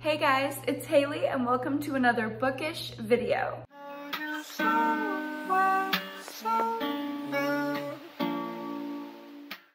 Hey guys, it's Haley and welcome to another bookish video.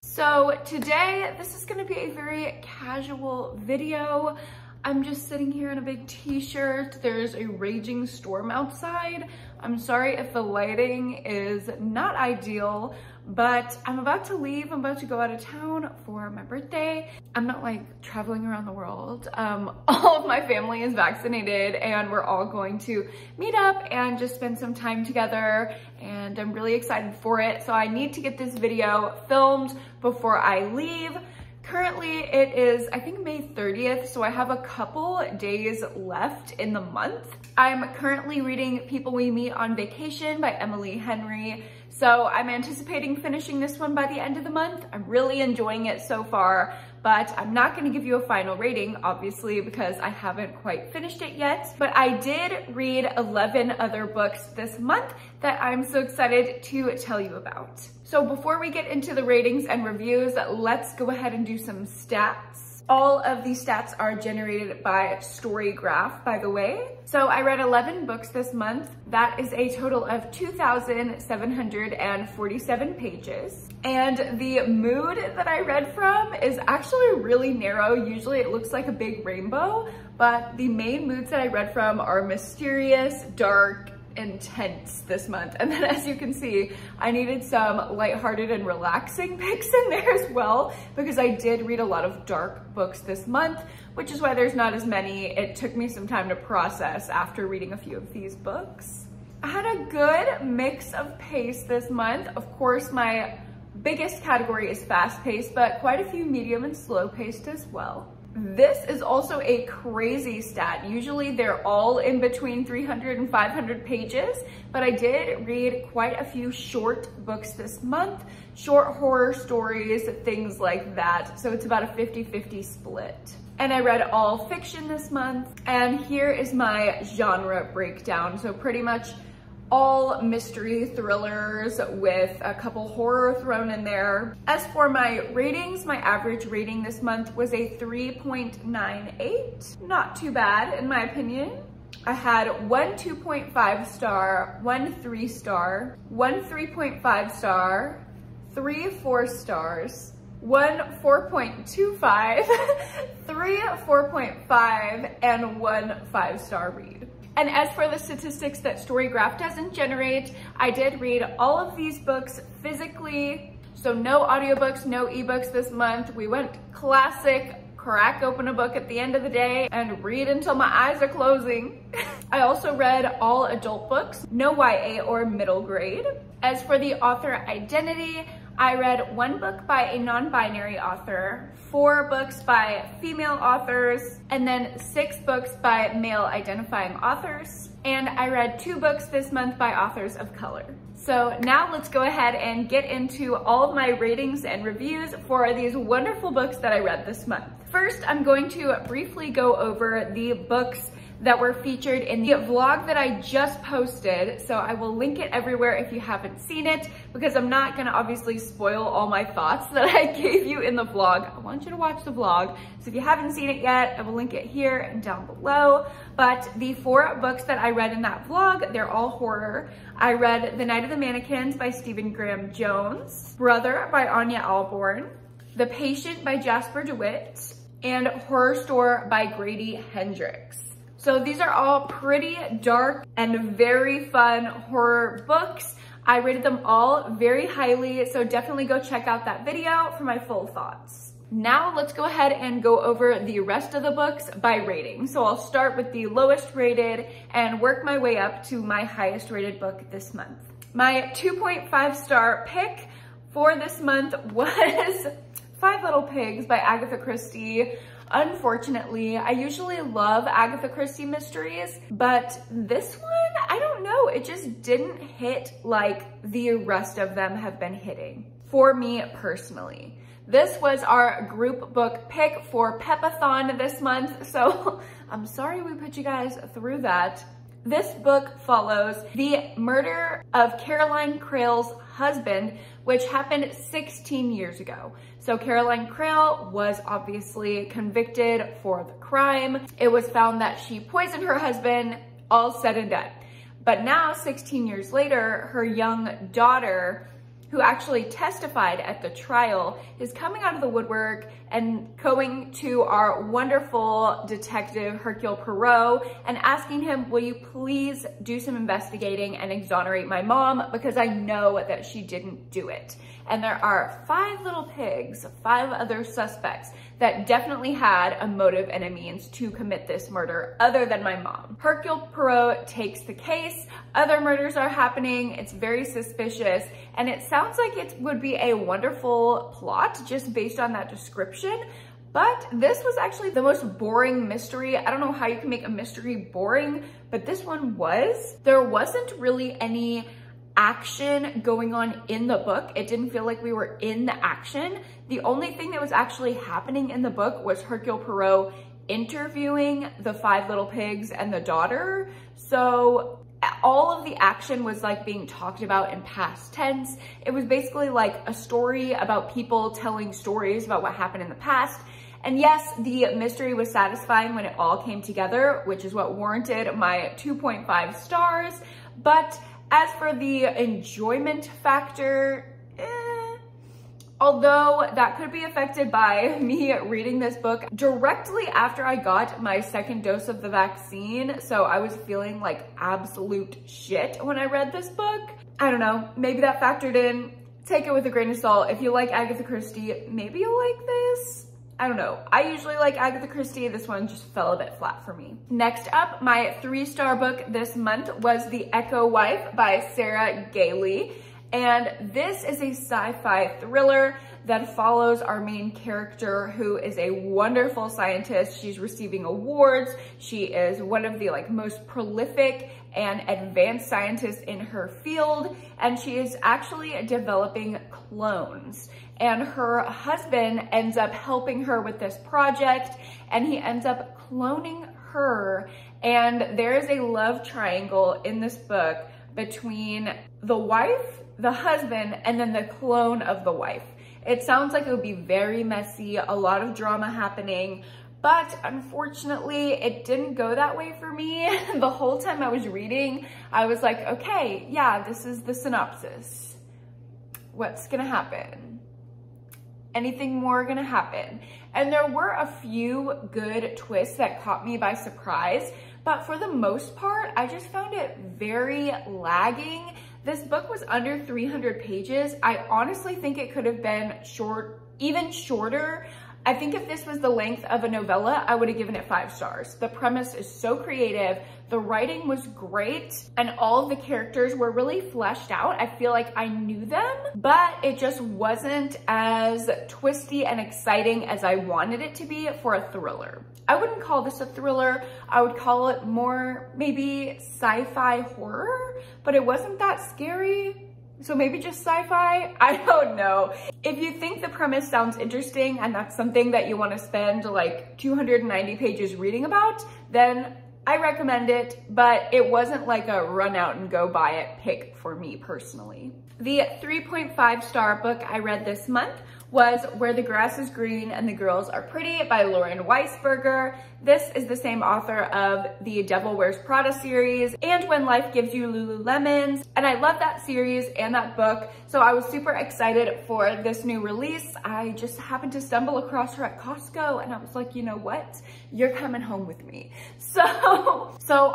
So today, this is gonna be a very casual video. I'm just sitting here in a big t-shirt. There's a raging storm outside. I'm sorry if the lighting is not ideal, but I'm about to leave. I'm about to go out of town for my birthday. I'm not like traveling around the world. All of my family is vaccinated and we're all going to meet up and just spend some time together, and I'm really excited for it. So I need to get this video filmed before I leave. Currently it is, I think, May 30th, so I have a couple days left in the month. I'm currently reading People We Meet on Vacation by Emily Henry. So I'm anticipating finishing this one by the end of the month. I'm really enjoying it so far, but I'm not gonna give you a final rating, obviously, because I haven't quite finished it yet. But I did read 11 other books this month that I'm so excited to tell you about. So before we get into the ratings and reviews, let's go ahead and do some stats. All of these stats are generated by Storygraph, by the way. So I read 11 books this month. That is a total of 2,747 pages. And the mood that I read from is actually really narrow. Usually it looks like a big rainbow, but the main moods that I read from are mysterious, dark, intense this month. And then as you can see, I needed some lighthearted and relaxing picks in there as well, because I did read a lot of dark books this month, which is why there's not as many. It took me some time to process after reading a few of these books. I had a good mix of pace this month. Of course, my biggest category is fast paced, but quite a few medium and slow paced as well. This is also a crazy stat. Usually they're all in between 300 and 500 pages, but I did read quite a few short books this month, short horror stories, things like that. So it's about a 50-50 split. And I read all fiction this month, and here is my genre breakdown. So pretty much all mystery thrillers with a couple horror thrown in there. As for my ratings, my average rating this month was a 3.98. Not too bad in my opinion. I had one 2.5 star, one 3 star, one 3.5 star, 3 4 stars, one 4.25, 3 4.5, and one 5-star read. And as for the statistics that Storygraph doesn't generate, I did read all of these books physically. So no audiobooks, no ebooks this month. We went classic, crack open a book at the end of the day and read until my eyes are closing. I also read all adult books, no YA or middle grade. As for the author identity, I read 1 book by a non-binary author, 4 books by female authors, and then 6 books by male identifying authors. And I read 2 books this month by authors of color. So now let's go ahead and get into all of my ratings and reviews for these wonderful books that I read this month. First, I'm going to briefly go over the books that were featured in the vlog that I just posted. So I will link it everywhere if you haven't seen it, because I'm not gonna obviously spoil all my thoughts that I gave you in the vlog. I want you to watch the vlog. So if you haven't seen it yet, I will link it here and down below. But the 4 books that I read in that vlog, they're all horror. I read The Night of the Mannequins by Stephen Graham Jones, Brother by Anya Alborn, The Patient by Jasper DeWitt, and Horror Store by Grady Hendrix. So these are all pretty dark and very fun horror books. I rated them all very highly, so definitely go check out that video for my full thoughts. Now let's go ahead and go over the rest of the books by rating. So I'll start with the lowest rated and work my way up to my highest rated book this month. My 2.5 star pick for this month was 5 Little Pigs by Agatha Christie. Unfortunately, I usually love Agatha Christie mysteries, but this one, I don't know, it just didn't hit like the rest of them have been hitting for me personally. This was our group book pick for Pepathon this month, so I'm sorry we put you guys through that. This book follows the murder of Caroline Crail's husband, which happened 16 years ago. So Caroline Crail was obviously convicted for the crime. It was found that she poisoned her husband, all said and done. But now, 16 years later, her young daughter, who actually testified at the trial, is coming out of the woodwork and going to our wonderful detective Hercule Poirot and asking him, will you please do some investigating and exonerate my mom, because I know that she didn't do it. And there are 5 little pigs, 5 other suspects that definitely had a motive and a means to commit this murder other than my mom. Hercule Poirot takes the case, other murders are happening, it's very suspicious, and it sounds like it would be a wonderful plot just based on that description. But this was actually the most boring mystery. I don't know how you can make a mystery boring, but this one was. There wasn't really any action going on in the book. It didn't feel like we were in the action. The only thing that was actually happening in the book was Hercule Poirot interviewing the 5 little pigs and the daughter. So all of the action was like being talked about in past tense. It was basically like a story about people telling stories about what happened in the past. And yes, the mystery was satisfying when it all came together, which is what warranted my 2.5 stars. But as for the enjoyment factor, although that could be affected by me reading this book directly after I got my 2nd dose of the vaccine, so I was feeling like absolute shit when I read this book. I don't know, maybe that factored in. Take it with a grain of salt. If you like Agatha Christie, maybe you'll like this. I don't know. I usually like Agatha Christie. This one just fell a bit flat for me. Next up, my 3-star book this month was The Echo Wife by Sarah Gailey. And this is a sci-fi thriller that follows our main character, who is a wonderful scientist. She's receiving awards. She is one of the most prolific and advanced scientists in her field. And she is actually developing clones. And her husband ends up helping her with this project, and he ends up cloning her. And there is a love triangle in this book between the wife, the husband, and then the clone of the wife. It sounds like it would be very messy, a lot of drama happening, but unfortunately it didn't go that way for me. The whole time I was reading, I was like, okay, yeah, this is the synopsis. What's gonna happen? Anything more gonna happen? And there were a few good twists that caught me by surprise, but for the most part, I just found it very lagging. This book was under 300 pages. I honestly think it could have been even shorter. I think if this was the length of a novella, I would have given it 5 stars. The premise is so creative. The writing was great, and all of the characters were really fleshed out. I feel like I knew them, but it just wasn't as twisty and exciting as I wanted it to be for a thriller. I wouldn't call this a thriller. I would call it more maybe sci-fi horror, but it wasn't that scary. So maybe just sci-fi? I don't know. If you think the premise sounds interesting and that's something that you want to spend 290 pages reading about, then I recommend it, but it wasn't like a run out and go buy it pick for me personally. The 3.5 star book I read this month was Where the Grass is Green and the Girls Are Pretty by Lauren Weisberger. This is the same author of the Devil Wears Prada series and When Life Gives You Lululemons. And I love that series and that book, so I was super excited for this new release. I just happened to stumble across her at Costco, and I was like, you know what? You're coming home with me. So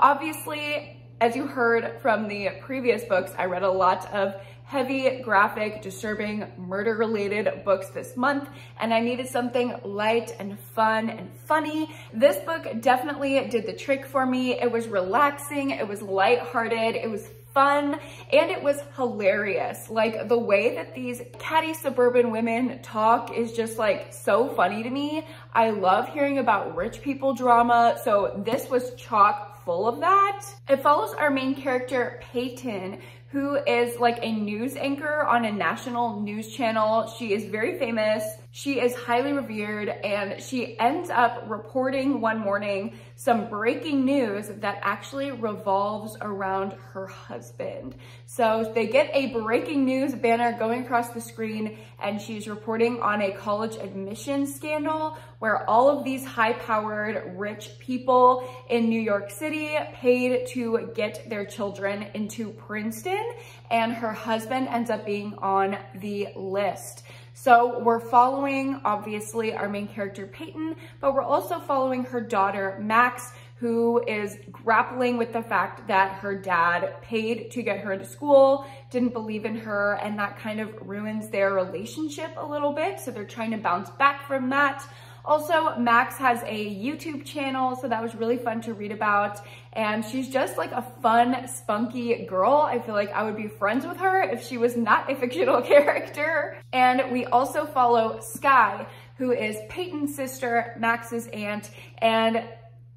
obviously, as you heard from the previous books, I read a lot of heavy, graphic, disturbing, murder-related books this month, and I needed something light and fun and funny. This book definitely did the trick for me. It was relaxing, it was lighthearted, it was fun, and it was hilarious. Like, the way that these catty suburban women talk is just so funny to me. I love hearing about rich people drama, so this was chock full of that. It follows our main character, Peyton, who is a news anchor on a national news channel. She is very famous. She is highly revered, and she ends up reporting one morning some breaking news that actually revolves around her husband. So they get a breaking news banner going across the screen, and she's reporting on a college admissions scandal where all of these high-powered rich people in New York City paid to get their children into Princeton, and her husband ends up being on the list. So we're following, obviously, our main character, Peyton, but we're also following her daughter, Max, who is grappling with the fact that her dad paid to get her into school, didn't believe in her, and that kind of ruins their relationship a little bit. So they're trying to bounce back from that. Also, Max has a YouTube channel, so that was really fun to read about. And she's just like a fun, spunky girl. I feel like I would be friends with her if she was not a fictional character. And we also follow Sky, who is Peyton's sister, Max's aunt, and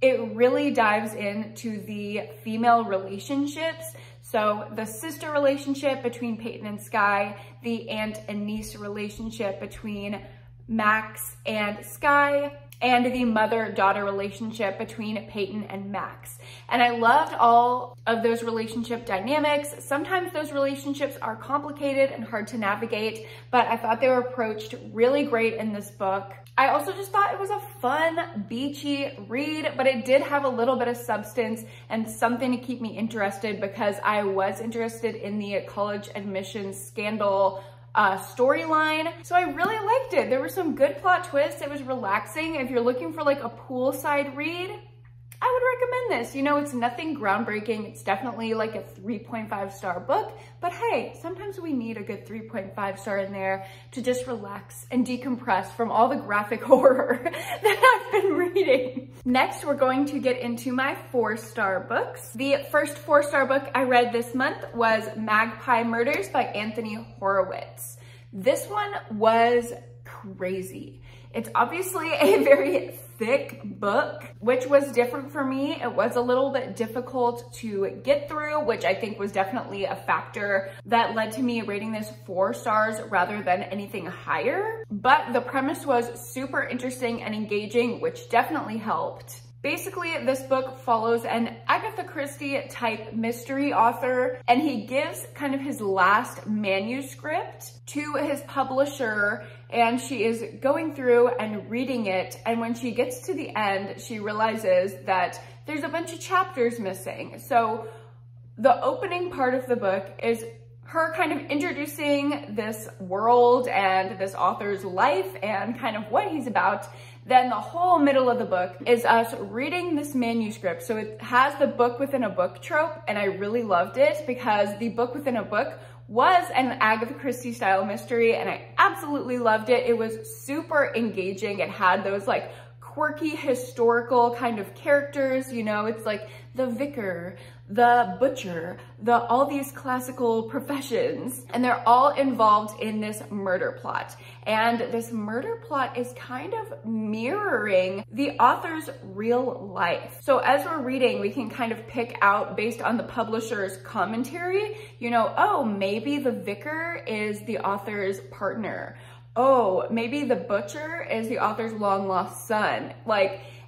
it really dives into the female relationships. So the sister relationship between Peyton and Sky, the aunt and niece relationship between Max and Sky, and the mother-daughter relationship between Peyton and Max. And I loved all of those relationship dynamics. Sometimes those relationships are complicated and hard to navigate, but I thought they were approached really great in this book. I also just thought it was a fun, beachy read, but it did have a little bit of substance and something to keep me interested, because I was interested in the college admissions scandal storyline. So I really liked it. There were some good plot twists. It was relaxing. If you're looking for like a poolside read, I would recommend this. You know, it's nothing groundbreaking. It's definitely like a 3.5 star book, but hey, sometimes we need a good 3.5 star in there to just relax and decompress from all the graphic horror that I've been reading. Next, we're going to get into my 4-star books. The first 4-star book I read this month was Magpie Murders by Anthony Horowitz. This one was crazy. It's obviously a very thick book, which was different for me. It was a little bit difficult to get through, which I think was definitely a factor that led to me rating this 4 stars rather than anything higher. But the premise was super interesting and engaging, which definitely helped. Basically, this book follows an Agatha Christie type mystery author, and he gives kind of his last manuscript to his publisher, and she is going through and reading it. And when she gets to the end, she realizes that there's a bunch of chapters missing. So the opening part of the book is her kind of introducing this world and this author's life and kind of what he's about. Then the whole middle of the book is us reading this manuscript. So it has the book within a book trope, and I really loved it because the book within a book was an Agatha Christie style mystery, and I absolutely loved it. It was super engaging. It had those like quirky historical kind of characters, you know, it's like the vicar, the butcher, all these classical professions, and they're all involved in this murder plot. And this murder plot is kind of mirroring the author's real life. So as we're reading, we can kind of pick out based on the publisher's commentary, you know, oh, maybe the vicar is the author's partner. Oh, maybe the butcher is the author's long lost son.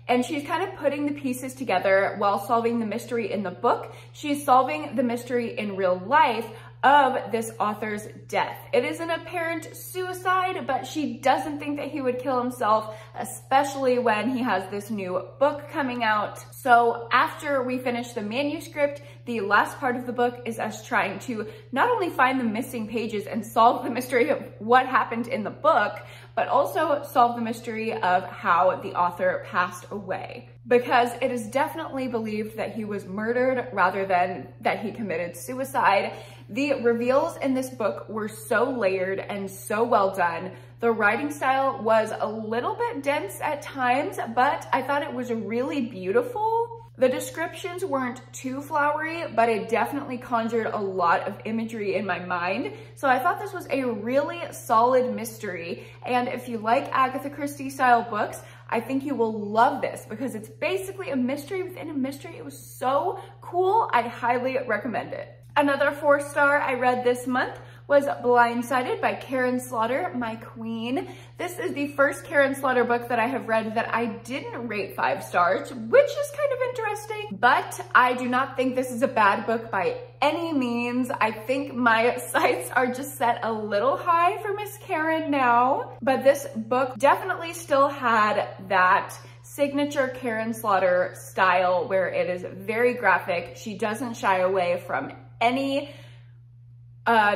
And she's kind of putting the pieces together while solving the mystery in the book. She's solving the mystery in real life of this author's death. It is an apparent suicide, but she doesn't think that he would kill himself, especially when he has this new book coming out. So after we finish the manuscript, the last part of the book is us trying to not only find the missing pages and solve the mystery of what happened in the book, but also solve the mystery of how the author passed away. Because it is definitely believed that he was murdered rather than that he committed suicide. The reveals in this book were so layered and so well done. The writing style was a little bit dense at times, but I thought it was really beautiful. The descriptions weren't too flowery, but it definitely conjured a lot of imagery in my mind. So I thought this was a really solid mystery. And if you like Agatha Christie style books, I think you will love this because it's basically a mystery within a mystery. It was so cool. I'd highly recommend it. Another 4-star I read this month was Blindsided by Karen Slaughter, my queen. This is the first Karen Slaughter book that I have read that I didn't rate 5 stars, which is kind of interesting, but I do not think this is a bad book by any means. I think my sights are just set a little high for Miss Karen now, but this book definitely still had that signature Karen Slaughter style where it is very graphic. She doesn't shy away from any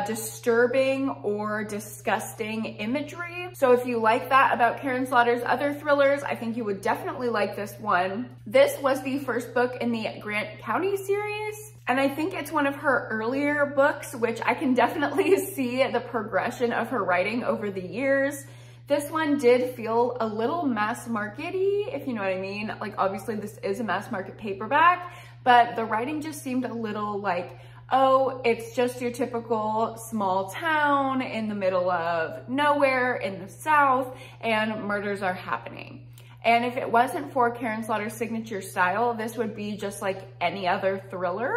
disturbing or disgusting imagery. So if you like that about Karen Slaughter's other thrillers, I think you would definitely like this one. This was the first book in the Grant County series, and I think it's one of her earlier books, which I can definitely see the progression of her writing over the years. This one did feel a little mass market-y, if you know what I mean. Like, obviously this is a mass market paperback, but the writing just seemed a little like, oh, it's just your typical small town in the middle of nowhere in the South, and murders are happening. And if it wasn't for Karen Slaughter's signature style, this would be just like any other thriller.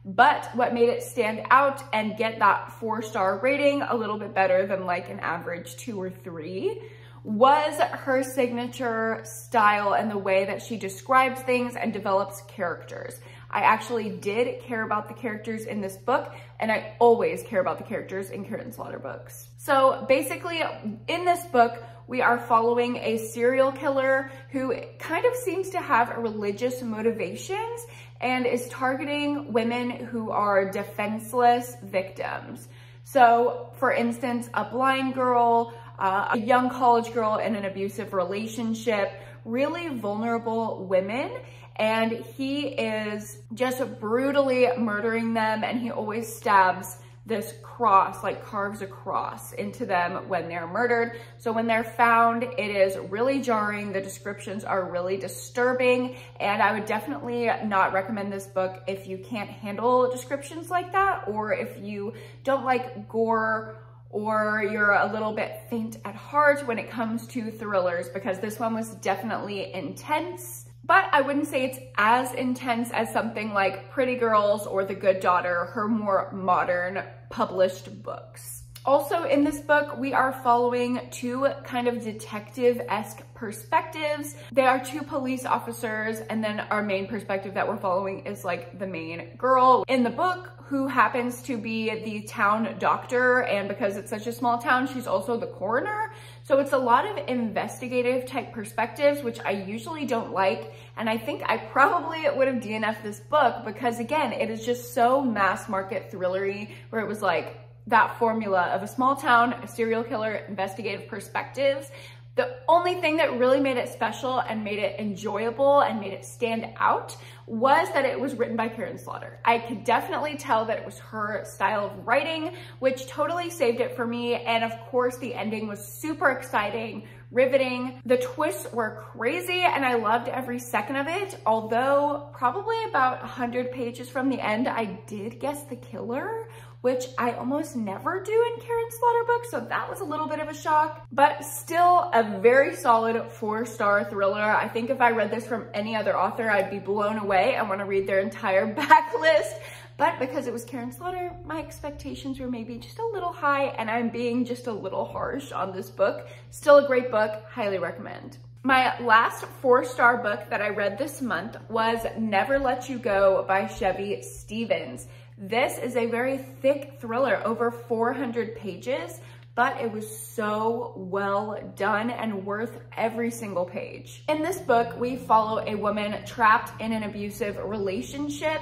But what made it stand out and get that 4-star rating a little bit better than like an average 2 or 3 was her signature style and the way that she describes things and develops characters. I actually did care about the characters in this book, and I always care about the characters in Karen Slaughter books. So basically, in this book, we are following a serial killer who kind of seems to have religious motivations and is targeting women who are defenseless victims. So for instance, a blind girl, a young college girl in an abusive relationship, really vulnerable women, and he is just brutally murdering them, and he always stabs this cross, like carves a cross into them when they're murdered. So when they're found, it is really jarring. The descriptions are really disturbing, and I would definitely not recommend this book if you can't handle descriptions like that, or if you don't like gore, or you're a little bit faint at heart when it comes to thrillers, because this one was definitely intense. But I wouldn't say it's as intense as something like Pretty Girls or The Good Daughter, her more modern published books. Also in this book, we are following 2 kind of detective-esque perspectives. They are 2 police officers, and then our main perspective that we're following is like the main girl in the book, who happens to be the town doctor, and because it's such a small town, she's also the coroner. So it's a lot of investigative type perspectives, which I usually don't like, and I think I probably would have DNF'd this book because, again, it is just so mass market thrillery, where it was like that formula of a small town, a serial killer, investigative perspectives. The only thing that really made it special and made it enjoyable and made it stand out was that it was written by Karen Slaughter. I could definitely tell that it was her style of writing, which totally saved it for me. And of course, the ending was super exciting, riveting. The twists were crazy, and I loved every second of it. Although probably about 100 pages from the end, I did guess the killer, which I almost never do in Karen Slaughter books, so that was a little bit of a shock, but still a very solid 4-star thriller. I think if I read this from any other author, I'd be blown away and want to read their entire backlist. But because it was Karen Slaughter, my expectations were maybe just a little high, and I'm being just a little harsh on this book. Still a great book, highly recommend. My last 4-star book that I read this month was Never Let You Go by Chevy Stevens. This is a very thick thriller, over 400 pages, but it was so well done and worth every single page. In this book, we follow a woman trapped in an abusive relationship,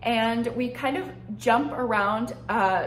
and we kind of jump around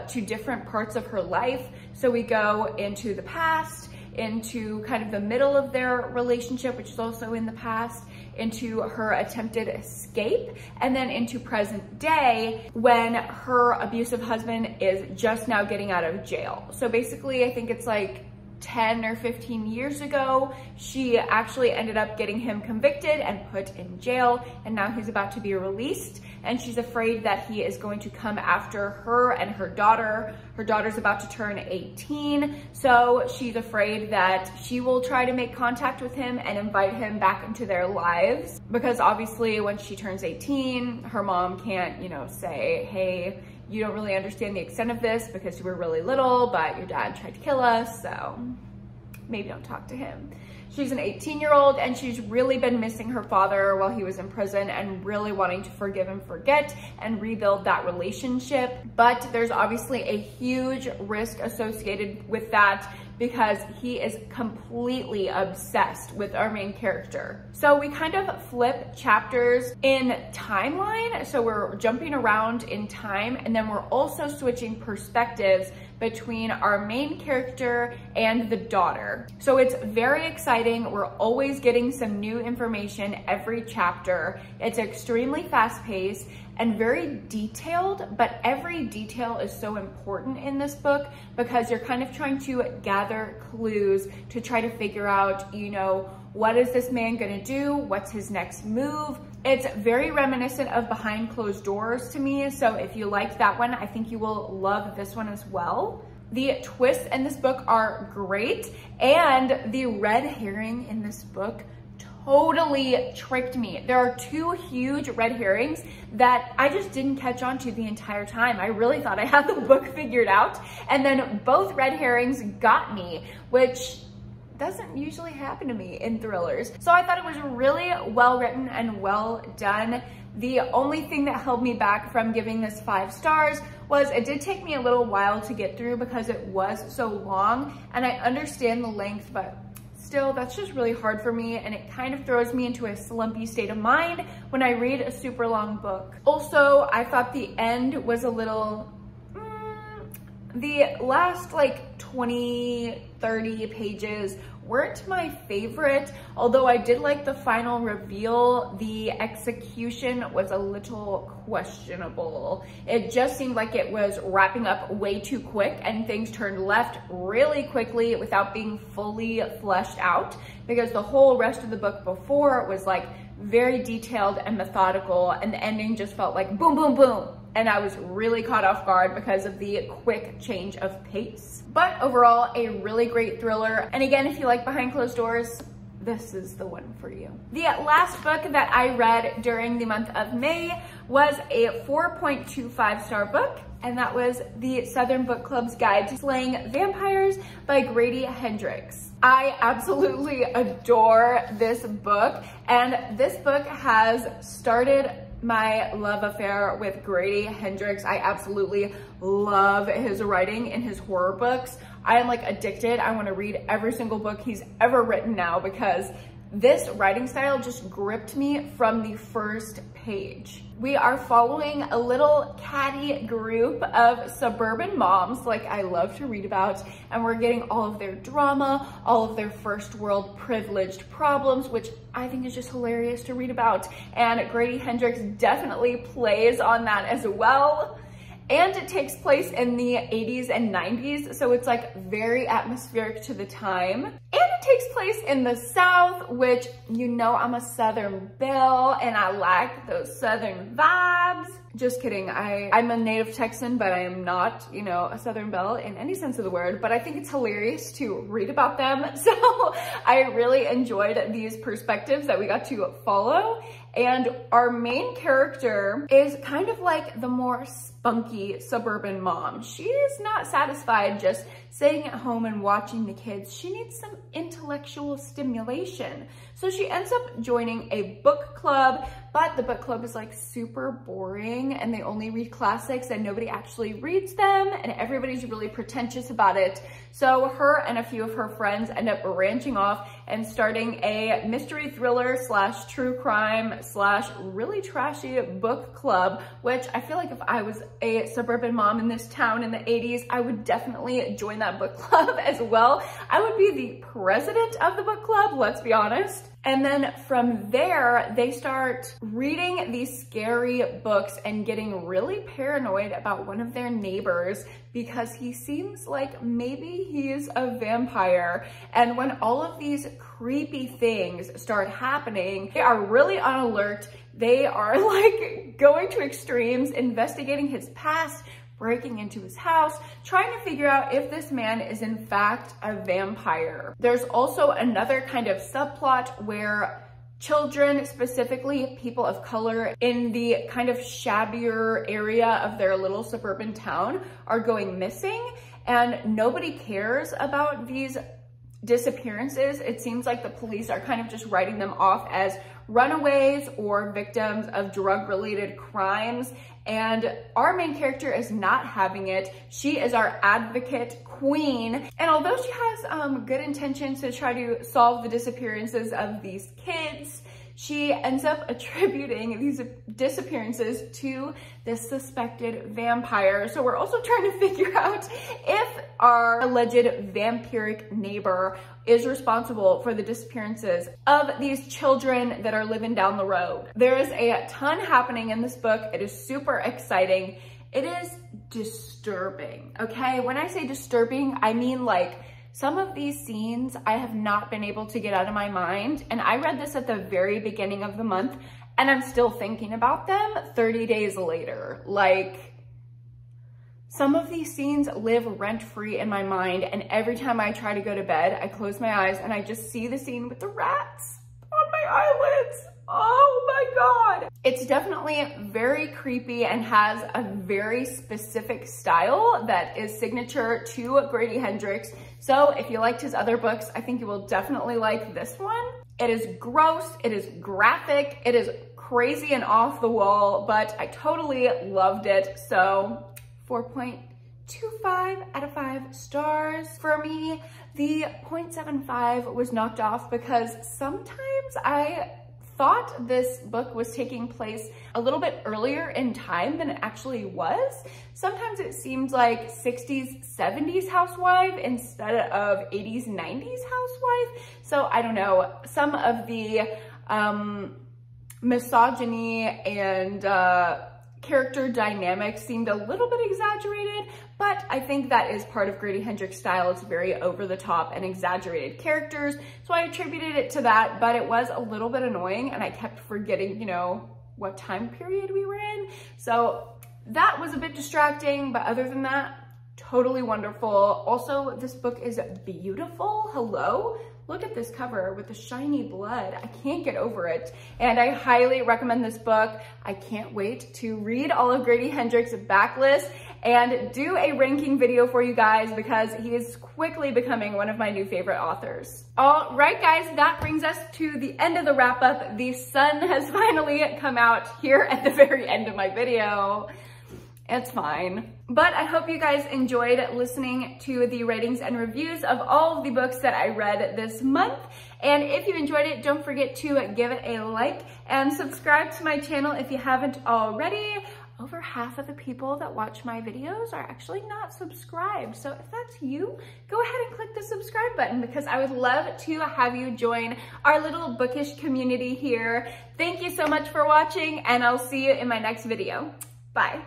to different parts of her life. So we go into the past, into kind of the middle of their relationship, which is also in the past, into her attempted escape, and then into present day when her abusive husband is just now getting out of jail. So basically, I think it's like 10 or 15 years ago, she actually ended up getting him convicted and put in jail, and now he's about to be released. and she's afraid that he is going to come after her and her daughter. Her daughter's about to turn 18, so she's afraid that she will try to make contact with him and invite him back into their lives, because obviously when she turns 18, her mom can't, you know, say, hey, you don't really understand the extent of this because you were really little, but your dad tried to kill us, so maybe don't talk to him. She's an 18-year-old and she's really been missing her father while he was in prison and really wanting to forgive and forget and rebuild that relationship. But there's obviously a huge risk associated with that because he is completely obsessed with our main character. So we kind of flip chapters in timeline. So we're jumping around in time, and then we're also switching perspectives between our main character and the daughter. So it's very exciting. We're always getting some new information every chapter. It's extremely fast-paced and very detailed, but every detail is so important in this book because you're kind of trying to gather clues to try to figure out, you know, what is this man gonna do? What's his next move? It's very reminiscent of Behind Closed Doors to me, so if you liked that one, I think you will love this one as well. The twists in this book are great, and the red herring in this book totally tricked me. There are two huge red herrings that I just didn't catch on to the entire time. I really thought I had the book figured out, and then both red herrings got me, which doesn't usually happen to me in thrillers. So I thought it was really well written and well done. The only thing that held me back from giving this 5 stars was it did take me a little while to get through because it was so long, and I understand the length, but still, that's just really hard for me, and it kind of throws me into a slumpy state of mind when I read a super long book. Also, I thought the end was a little, the last like 20, 30 pages weren't my favorite, although I did like the final reveal. The execution was a little questionable. It just seemed like it was wrapping up way too quick and things turned left really quickly without being fully fleshed out, because the whole rest of the book before was like very detailed and methodical, and the ending just felt like boom, boom, boom. And I was really caught off guard because of the quick change of pace. But overall, a really great thriller. And again, if you like Behind Closed Doors, this is the one for you. The last book that I read during the month of May was a 4.25 star book, and that was the Southern Book Club's Guide to Slaying Vampires by Grady Hendrix. I absolutely adore this book, and this book has started my love affair with Grady Hendrix. I absolutely love his writing in his horror books. I am like addicted. I want to read every single book he's ever written now because this writing style just gripped me from the first page. We are following a little catty group of suburban moms like I love to read about, and we're getting all of their drama, all of their first world privileged problems, which I think is just hilarious to read about. And Grady Hendrix definitely plays on that as well. And it takes place in the 80s and 90s, so it's like very atmospheric to the time. And it takes place in the South, which, you know, I'm a Southern belle and I like those Southern vibes. Just kidding, I'm a native Texan, but I am not, you know, a Southern belle in any sense of the word, but I think it's hilarious to read about them. So I really enjoyed these perspectives that we got to follow. And our main character is kind of like the more spunky suburban mom. She's not satisfied just staying at home and watching the kids. She needs some intellectual stimulation. So she ends up joining a book club, but the book club is like super boring and they only read classics and nobody actually reads them and everybody's really pretentious about it. So her and a few of her friends end up branching off and starting a mystery thriller slash true crime slash really trashy book club, which I feel like if I was a suburban mom in this town in the 80s, I would definitely join that book club as well. I would be the president of the book club, let's be honest. And then from there, they start reading these scary books and getting really paranoid about one of their neighbors because he seems like maybe he's a vampire. And when all of these creepy things start happening. They are really on alert. They are like going to extremes, investigating his past, breaking into his house, trying to figure out if this man is in fact a vampire. There's also another kind of subplot where children, specifically people of color in the kind of shabbier area of their little suburban town, are going missing, and nobody cares about these disappearances. It seems like the police are kind of just writing them off as runaways or victims of drug-related crimes. And our main character is not having it. She is our advocate queen. And although she has good intentions to try to solve the disappearances of these kids, she ends up attributing these disappearances to this suspected vampire. So we're also trying to figure out if our alleged vampiric neighbor is responsible for the disappearances of these children that are living down the road. There is a ton happening in this book. It is super exciting. It is disturbing, okay? When I say disturbing, I mean like some of these scenes I have not been able to get out of my mind. And I read this at the very beginning of the month and I'm still thinking about them 30 days later. Like, some of these scenes live rent-free in my mind, and every time I try to go to bed, I close my eyes and I just see the scene with the rats on my eyelids. Oh my God. It's definitely very creepy and has a very specific style that is signature to Grady Hendrix. So if you liked his other books, I think you will definitely like this one. It is gross, it is graphic, it is crazy and off the wall, but I totally loved it. So 4.25 out of 5 stars for me. The 0.75 was knocked off because sometimes I thought this book was taking place a little bit earlier in time than it actually was. Sometimes it seemed like 60s, 70s housewife instead of 80s, 90s housewife. So I don't know, some of the misogyny and character dynamics seemed a little bit exaggerated, but I think that is part of Grady Hendrix' style. It's very over the top and exaggerated characters. So I attributed it to that, but it was a little bit annoying and I kept forgetting, you know, what time period we were in. So that was a bit distracting, but other than that, totally wonderful. Also, this book is beautiful. Hello? Look at this cover with the shiny blood. I can't get over it. And I highly recommend this book. I can't wait to read all of Grady Hendrix' backlist and do a ranking video for you guys because he is quickly becoming one of my new favorite authors. All right, guys, that brings us to the end of the wrap up. The sun has finally come out here at the very end of my video. It's fine. But I hope you guys enjoyed listening to the ratings and reviews of all of the books that I read this month. And if you enjoyed it, don't forget to give it a like and subscribe to my channel if you haven't already. Over half of the people that watch my videos are actually not subscribed. So if that's you, go ahead and click the subscribe button because I would love to have you join our little bookish community here. Thank you so much for watching and I'll see you in my next video. Bye.